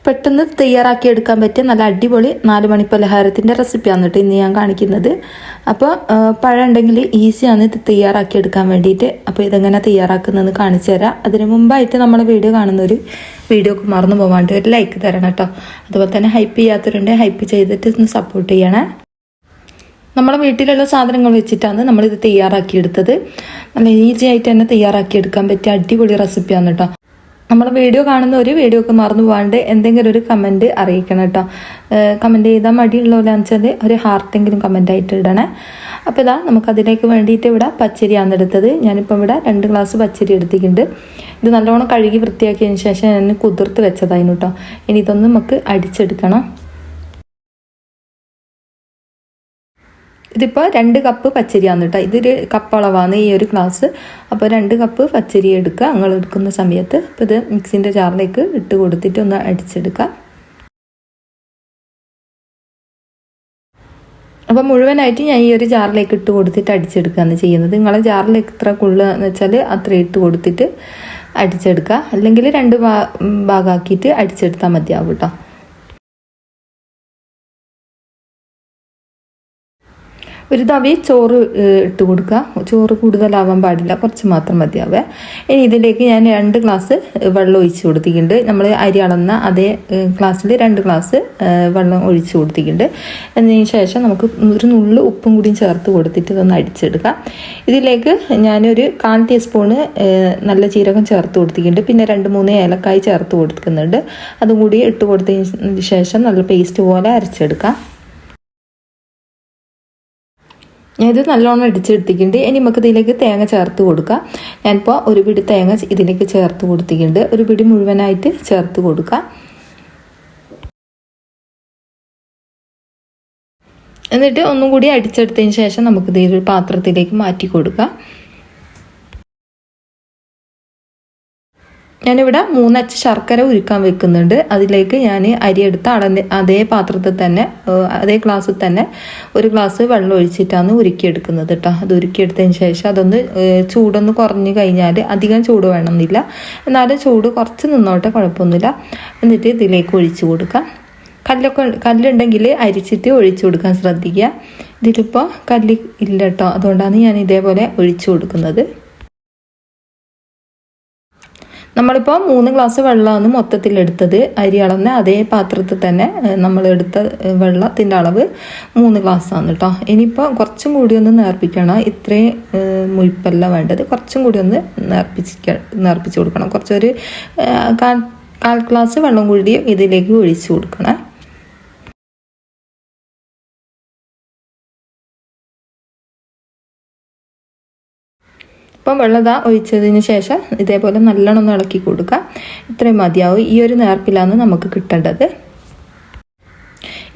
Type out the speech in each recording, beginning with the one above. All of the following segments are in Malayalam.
പെട്ടെന്ന് തയ്യാറാക്കി എടുക്കാൻ പറ്റിയ നല്ല അടിപൊളി 4 മണി പലഹാരത്തിൻ്റെ റെസിപ്പിയാണ് കേട്ടോ ഇന്ന് ഞാൻ കാണിക്കുന്നത്. അപ്പോൾ പഴം ഉണ്ടെങ്കിൽ ഈസിയാണ് ഇത് തയ്യാറാക്കി എടുക്കാൻ വേണ്ടിയിട്ട്. അപ്പോൾ ഇതെങ്ങനെ തയ്യാറാക്കുന്നതെന്ന് കാണിച്ചു തരാം. അതിന് മുമ്പായിട്ട് നമ്മൾ വീഡിയോ കാണുന്നൊരു വീഡിയോക്ക് മറന്നു പോകാണ്ട് ഒരു ലൈക്ക് തരണം കേട്ടോ. അതുപോലെ തന്നെ ഹൈപ്പ് ചെയ്യാത്തവരുണ്ട്, ഹൈപ്പ് ചെയ്തിട്ട് ഒന്ന് സപ്പോർട്ട് ചെയ്യണേ. നമ്മളെ വീട്ടിലുള്ള സാധനങ്ങൾ വെച്ചിട്ടാണ് നമ്മളിത് തയ്യാറാക്കിയെടുത്തത്. നല്ല ഈസി ആയിട്ട് തന്നെ തയ്യാറാക്കിയെടുക്കാൻ പറ്റിയ അടിപൊളി റെസിപ്പിയാണ് കേട്ടോ. നമ്മൾ വീഡിയോ കാണുന്ന ഒരു വീഡിയോക്ക് മറന്നു പോകാണ്ട് എന്തെങ്കിലും ഒരു കമൻറ്റ് അറിയിക്കണം കേട്ടോ. കമൻറ്റ് ചെയ്താൽ മടിയുള്ളവരാണെന്ന് വെച്ചാൽ ഒരു ഹാർട്ടെങ്കിലും കമൻ്റ് ആയിട്ട് ഇടണേ. അപ്പോൾ ഇതാ നമുക്കതിലേക്ക് വേണ്ടിയിട്ട് ഇവിടെ പച്ചരിയാണ് എടുത്തത്. ഞാനിപ്പോൾ ഇവിടെ 2 ഗ്ലാസ് പച്ചരി എടുത്തിട്ടുണ്ട്. ഇത് നല്ലോണം കഴുകി വൃത്തിയാക്കിയതിന് ശേഷം ഞാൻ കുതിർത്ത് വെച്ചതായിരുന്നു കേട്ടോ. ഇനി ഇതൊന്ന് നമുക്ക് അടിച്ചെടുക്കണം. ഇതിപ്പോൾ 2 കപ്പ് പച്ചരിയാണ് കേട്ടോ. ഇതൊരു കപ്പ് അളവാണ് ഈ ഒരു ഗ്ലാസ്. അപ്പോൾ 2 കപ്പ് പച്ചരി എടുക്കുക നിങ്ങൾ എടുക്കുന്ന സമയത്ത്. അപ്പോൾ ഇത് മിക്സിൻ്റെ ജാറിലേക്ക് ഇട്ട് കൊടുത്തിട്ട് ഒന്ന് അടിച്ചെടുക്കുക. അപ്പോൾ മുഴുവനായിട്ട് ഞാൻ ഈ ഒരു ജാറിലേക്ക് ഇട്ട് കൊടുത്തിട്ട് അടിച്ചെടുക്കുകയാണ് ചെയ്യുന്നത്. നിങ്ങളെ ജാറിലേക്ക് എത്ര കൊള്ളുകയെന്ന് വെച്ചാൽ അത്ര ഇട്ട് കൊടുത്തിട്ട് അടിച്ചെടുക്കുക. അല്ലെങ്കിൽ 2 ഭാഗമാക്കിയിട്ട് അടിച്ചെടുത്താൽ മതിയാവും കേട്ടോ. ഒരു തവി ചോറ് ഇട്ട് കൊടുക്കുക. ചോറ് കൂടുതലാവാൻ പാടില്ല, കുറച്ച് മാത്രം മതിയാവേ. ഇനി ഇതിലേക്ക് ഞാൻ 2 ഗ്ലാസ് വെള്ളം ഒഴിച്ച് കൊടുത്തിട്ടുണ്ട്. നമ്മൾ അരി അളന്ന അതേ ഗ്ലാസ്സിൽ 2 ഗ്ലാസ് വെള്ളം ഒഴിച്ച് കൊടുത്തിട്ടുണ്ട്. അതിന് ശേഷം നമുക്ക് ഒരു നുള്ളു ഉപ്പും കൂടിയും ചേർത്ത് കൊടുത്തിട്ട് ഇതൊന്ന് അടിച്ചെടുക്കാം. ഇതിലേക്ക് ഞാനൊരു 1/4 ടീസ്പൂണ് നല്ല ജീരകം ചേർത്ത് കൊടുത്തിട്ടുണ്ട്. പിന്നെ 2-3 ഏലക്കായ് ചേർത്ത് കൊടുക്കുന്നുണ്ട്. അതും കൂടി ഇട്ട് കൊടുത്തതിന് ശേഷം നല്ല പേസ്റ്റ് പോലെ അരച്ചെടുക്കാം. ഇത് നല്ലോണം അടിച്ചെടുത്തിട്ടുണ്ട്. ഇനി നമുക്ക് ഇതിലേക്ക് തേങ്ങ ചേർത്ത് കൊടുക്കാം. ഞാനിപ്പോൾ ഒരു പിടി തേങ്ങ ഇതിലേക്ക് ചേർത്ത് കൊടുത്തിട്ടുണ്ട്. ഒരു പിടി മുഴുവനായിട്ട് ചേർത്ത് കൊടുക്കാം. എന്നിട്ട് ഒന്നും കൂടി അടിച്ചെടുത്തതിന് ശേഷം നമുക്കിത് ഒരു പാത്രത്തിലേക്ക് മാറ്റി കൊടുക്കാം. ഞാനിവിടെ 3 അച്ച് ശർക്കര ഉരുക്കാൻ വെക്കുന്നുണ്ട്. അതിലേക്ക് ഞാൻ അരിയെടുത്ത അതേ പാത്രത്തിൽ തന്നെ അതേ ഗ്ലാസ്സിൽ തന്നെ 1 ഗ്ലാസ് വെള്ളം ഒഴിച്ചിട്ടാണ് ഉരുക്കിയെടുക്കുന്നത് കേട്ടോ. അത് ഉരുക്കിയെടുത്തതിന് ശേഷം അതൊന്ന് ചൂടൊന്ന് കുറഞ്ഞു കഴിഞ്ഞാൽ അധികം ചൂട് വേണമെന്നില്ല, എന്നാലും ചൂട് കുറച്ച് നിന്നോട്ടെ, കുഴപ്പമൊന്നുമില്ല. എന്നിട്ട് ഇതിലേക്ക് ഒഴിച്ചു കൊടുക്കാം. കല്ലുണ്ടെങ്കിൽ അരിച്ചിട്ട് ഒഴിച്ചു കൊടുക്കാൻ ശ്രദ്ധിക്കുക. ഇതിലിപ്പോൾ കല്ല് ഇല്ല കേട്ടോ, അതുകൊണ്ടാണ് ഞാൻ ഇതേപോലെ ഒഴിച്ചു കൊടുക്കുന്നത്. നമ്മളിപ്പോൾ 3 ഗ്ലാസ് വെള്ളമാണ് മൊത്തത്തിലെടുത്തത്. അരി അളന്ന അതേ പാത്രത്തിൽ തന്നെ നമ്മളെടുത്ത വെള്ളത്തിൻ്റെ അളവ് 3 ഗ്ലാസ്സാണ് കേട്ടോ. ഇനിയിപ്പോൾ കുറച്ചും കൂടി ഒന്ന് നേർപ്പിക്കണം. ഇത്രയും മുഴുപ്പല്ല വേണ്ടത്, കുറച്ചും കൂടി ഒന്ന് നേർപ്പിച്ച് കൊടുക്കണം. കുറച്ചൊരു 1/4 ഗ്ലാസ് വെള്ളം കൂടി ഇതിലേക്ക് ഒഴിച്ചു കൊടുക്കണം. ഇപ്പം വെള്ളം ഒഴിച്ചതിന് ശേഷം ഇതേപോലെ നല്ലോണം ഒന്ന് ഇളക്കി കൊടുക്കുക. ഇത്രയും മതിയാവും. ഈ ഒരു നേർപ്പിലാണ് നമുക്ക് കിട്ടേണ്ടത്.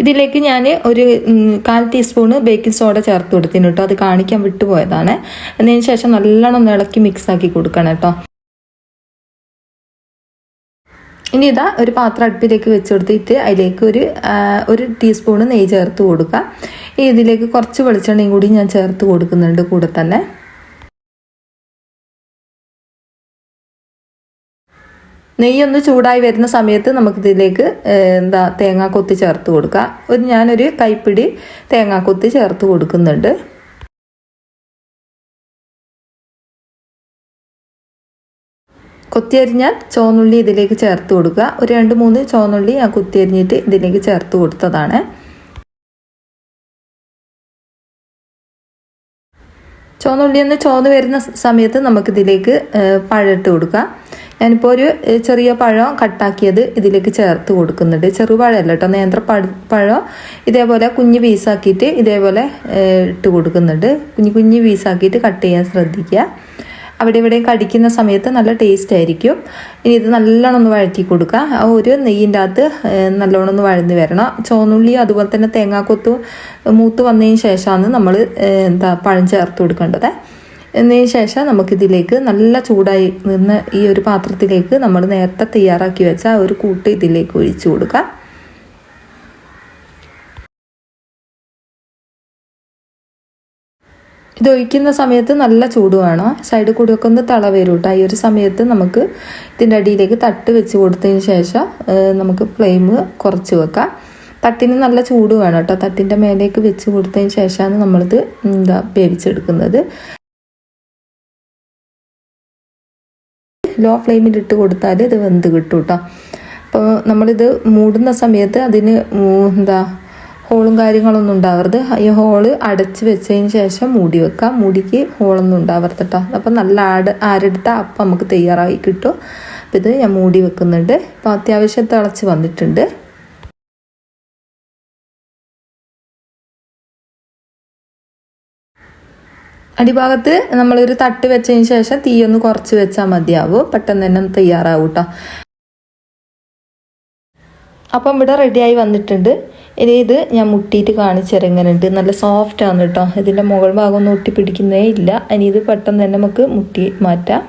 ഇതിലേക്ക് ഞാൻ ഒരു 1/4 ടീസ്പൂണ് ബേക്കിംഗ് സോഡ ചേർത്ത് കൊടുത്തിന് കേട്ടോ. അത് കാണിക്കാൻ വിട്ടുപോയതാണ്. അതിന് ശേഷം നല്ലോണം ഒന്ന് ഇളക്കി മിക്സ് ആക്കി കൊടുക്കണം കേട്ടോ. ഇനി ഇതാ ഒരു പാത്രം അടുപ്പിലേക്ക് വെച്ച് കൊടുത്തിട്ട് അതിലേക്ക് ഒരു ടീസ്പൂണ് നെയ്യ് ചേർത്ത് കൊടുക്കുക. ഇതിലേക്ക് കുറച്ച് വെളിച്ചെണ്ണയും കൂടി ഞാൻ ചേർത്ത് കൊടുക്കുന്നുണ്ട് കൂടെ തന്നെ. നെയ്യൊന്ന് ചൂടായി വരുന്ന സമയത്ത് നമുക്കിതിലേക്ക് തേങ്ങാക്കൊത്ത് ചേർത്ത് കൊടുക്കാം. ഞാനൊരു കൈപ്പിടി തേങ്ങാക്കൊത്ത് ചേർത്ത് കൊടുക്കുന്നുണ്ട്. കൊത്തിയരിഞ്ഞാൽ ചുവന്നുള്ളി ഇതിലേക്ക് ചേർത്ത് കൊടുക്കുക. ഒരു 2-3 ചുവന്നുള്ളി ഞാൻ കൊത്തിയരിഞ്ഞിട്ട് ഇതിലേക്ക് ചേർത്ത് കൊടുത്തതാണ്. ചുവന്നുള്ളി ഒന്ന് ചുവന്ന് വരുന്ന സമയത്ത് നമുക്കിതിലേക്ക് പഴം ഇട്ട് കൊടുക്കാം. ഞാനിപ്പോൾ ഒരു ചെറിയ പഴം കട്ടാക്കിയത് ഇതിലേക്ക് ചേർത്ത് കൊടുക്കുന്നുണ്ട്. ചെറുപഴമല്ല കേട്ടോ, പഴം ഇതേപോലെ കുഞ്ഞ് പീസാക്കിയിട്ട് ഇതേപോലെ ഇട്ട് കൊടുക്കുന്നുണ്ട്. കുഞ്ഞു പീസാക്കിയിട്ട് കട്ട് ചെയ്യാൻ ശ്രദ്ധിക്കുക. അവിടെ ഇവിടെയും കടിക്കുന്ന സമയത്ത് നല്ല ടേസ്റ്റ് ആയിരിക്കും. ഇനി ഇത് നല്ലോണം ഒന്ന് വഴറ്റി കൊടുക്കുക. ആ ഒരു നെയ്യിൻ്റെ അകത്ത് നല്ലോണം ഒന്ന് വഴന്ന് വരണം. ചുവന്നുള്ളി അതുപോലെ തന്നെ തേങ്ങാക്കൊത്ത് മൂത്ത് വന്നതിന് ശേഷമാണ് നമ്മൾ പഴം ചേർത്ത് കൊടുക്കേണ്ടത്. എന്നതിന് ശേഷം നമുക്കിതിലേക്ക് നല്ല ചൂടായി നിന്ന് ഈ ഒരു പാത്രത്തിലേക്ക് നമ്മൾ നേരത്തെ തയ്യാറാക്കി വെച്ച ഒരു കൂട്ട് ഇതിലേക്ക് ഒഴിച്ചു കൊടുക്കാം. ഇത് ഒഴിക്കുന്ന സമയത്ത് നല്ല ചൂട് വേണം, സൈഡിൽ കൂടിയൊക്കെ ഒന്ന് തിള വരും കേട്ടോ. ഈ ഒരു സമയത്ത് നമുക്ക് ഇതിൻ്റെ അടിയിലേക്ക് തട്ട് വെച്ച് കൊടുത്തതിന് ശേഷം നമുക്ക് ഫ്ലെയിം കുറച്ച് വെക്കാം. തട്ടിന് നല്ല ചൂട് വേണം കേട്ടോ. തട്ടിൻ്റെ മേലേക്ക് വെച്ച് കൊടുത്തതിന് ശേഷമാണ് നമ്മളിത് വേവിച്ചെടുക്കുന്നത്. ലോ ഫ്ലെയിമിൽ ഇട്ട് കൊടുത്താൽ ഇത് വെന്ത് കിട്ടും കേട്ടോ. അപ്പോൾ നമ്മളിത് മൂടുന്ന സമയത്ത് അതിന് ഹോളും കാര്യങ്ങളൊന്നും ഉണ്ടാവരുത്. ഈ ഹോള് അടച്ച് വെച്ചതിന് ശേഷം മൂടി വെക്കാം. മൂടിക്ക് ഹോളൊന്നും ഉണ്ടാവരുത് കേട്ടോ. അപ്പം നല്ല ആരെടുത്ത അപ്പം നമുക്ക് തയ്യാറായി കിട്ടും. അപ്പം ഇത് ഞാൻ മൂടി വെക്കുന്നുണ്ട്. അപ്പോൾ അത്യാവശ്യം തിളച്ച് വന്നിട്ടുണ്ട്. അടിഭാഗത്ത് നമ്മളൊരു തട്ട് വെച്ചതിന് ശേഷം തീയൊന്ന് കുറച്ച് വെച്ചാൽ മതിയാവും. പെട്ടെന്ന് തന്നെ തയ്യാറാവും കേട്ടോ. അപ്പം ഇവിടെ റെഡിയായി വന്നിട്ടുണ്ട്. ഇനി ഇത് ഞാൻ മുട്ടിയിട്ട് കാണിച്ചിറങ്ങുന്നുണ്ട്. നല്ല സോഫ്റ്റ് ആണ് കേട്ടോ. ഇതിൻ്റെ മുകൾ ഭാഗം ഒന്നും ഒട്ടി പിടിക്കുന്നേ ഇല്ല. ഇനി ഇത് പെട്ടെന്ന് തന്നെ നമുക്ക് മുട്ടി മാറ്റാം.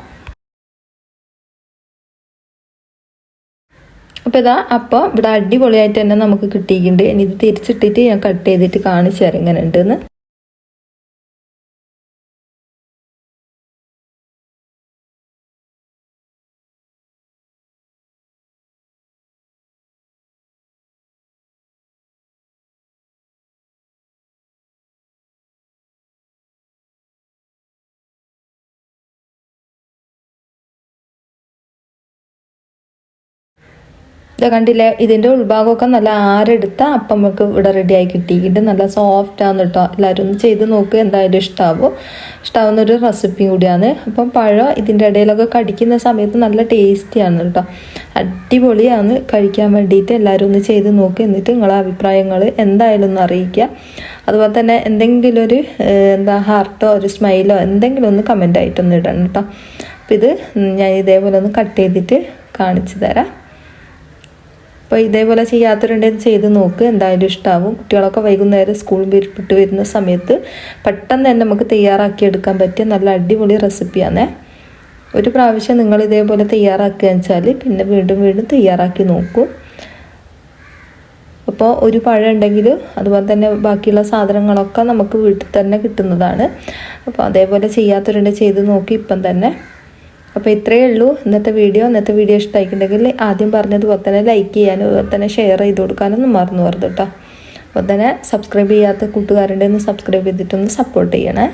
അപ്പോൾ ഇതാ അപ്പം ഇവിടെ അടിപൊളിയായിട്ട് തന്നെ നമുക്ക് കിട്ടിയിട്ടുണ്ട്. ഇനി ഇത് തിരിച്ചിട്ടിട്ട് ഞാൻ കട്ട് ചെയ്തിട്ട് കാണിച്ചിറങ്ങുന്നുണ്ടെന്ന്. ഇത് കണ്ടില്ലേ, ഇതിൻ്റെ ഉൾഭാഗമൊക്കെ നല്ല ആരെടുത്ത അപ്പം നമുക്ക് ഇവിടെ റെഡിയായി കിട്ടിയിട്ട് നല്ല സോഫ്റ്റ് ആണ് കേട്ടോ. എല്ലാവരും ഒന്ന് ചെയ്ത് നോക്കുക, എന്തായാലും ഇഷ്ടാവുന്നൊരു റെസിപ്പിയും കൂടിയാണ്. അപ്പം പഴം ഇതിൻ്റെ ഇടയിലൊക്കെ കടിക്കുന്ന സമയത്ത് നല്ല ടേസ്റ്റിയാണ് കേട്ടോ. അടിപൊളിയാണ് കഴിക്കാൻ വേണ്ടിയിട്ട്. എല്ലാവരും ഒന്ന് ചെയ്ത് നോക്കുക. എന്നിട്ട് നിങ്ങളെ അഭിപ്രായങ്ങൾ എന്തായാലും ഒന്ന് അറിയിക്കുക. അതുപോലെ തന്നെ എന്തെങ്കിലും ഒരു ഹാർട്ടോ ഒരു സ്മൈലോ എന്തെങ്കിലും ഒന്ന് കമൻ്റായിട്ടൊന്ന് ഇടണം കേട്ടോ. അപ്പം ഇത് ഞാൻ ഇതേപോലെ ഒന്ന് കട്ട് ചെയ്തിട്ട് കാണിച്ചു തരാം. അപ്പോൾ ഇതേപോലെ ചെയ്യാത്തവരുണ്ടെങ്കിൽ ചെയ്ത് നോക്ക്, എന്തായാലും ഇഷ്ടമാവും. കുട്ടികളൊക്കെ വൈകുന്നേരം സ്കൂൾ വിട്ട് വരുന്ന സമയത്ത് പെട്ടെന്ന് തന്നെ നമുക്ക് തയ്യാറാക്കിയെടുക്കാൻ പറ്റിയ നല്ല അടിപൊളി റെസിപ്പിയാണ്. ഒരു പ്രാവശ്യം നിങ്ങൾ ഇതേപോലെ തയ്യാറാക്കുക വെച്ചാൽ പിന്നെ വീണ്ടും വീണ്ടും തയ്യാറാക്കി നോക്കൂ. അപ്പോൾ ഒരു പഴം ഉണ്ടെങ്കിൽ അതുപോലെ തന്നെ ബാക്കിയുള്ള സാധനങ്ങളൊക്കെ നമുക്ക് വീട്ടിൽ തന്നെ കിട്ടുന്നതാണ്. അപ്പോൾ അതേപോലെ ചെയ്യാത്തവരുണ്ടെങ്കിൽ ചെയ്ത് നോക്കി ഇപ്പം തന്നെ. അപ്പോൾ ഇത്രയേ ഉള്ളൂ ഇന്നത്തെ വീഡിയോ ഇഷ്ടമായിട്ടുണ്ടെങ്കിൽ ആദ്യം പറഞ്ഞതുപോലെ തന്നെ ലൈക്ക് ചെയ്യാനും അതുപോലെ തന്നെ ഷെയർ ചെയ്ത് കൊടുക്കാനൊന്നും മറന്നു പോകരുത് കേട്ടോ. അപ്പോൾ തന്നെ സബ്സ്ക്രൈബ് ചെയ്യാത്ത കൂട്ടുകാരുണ്ടെന്ന് സബ്സ്ക്രൈബ് ചെയ്തിട്ടൊന്ന് സപ്പോർട്ട് ചെയ്യണേ.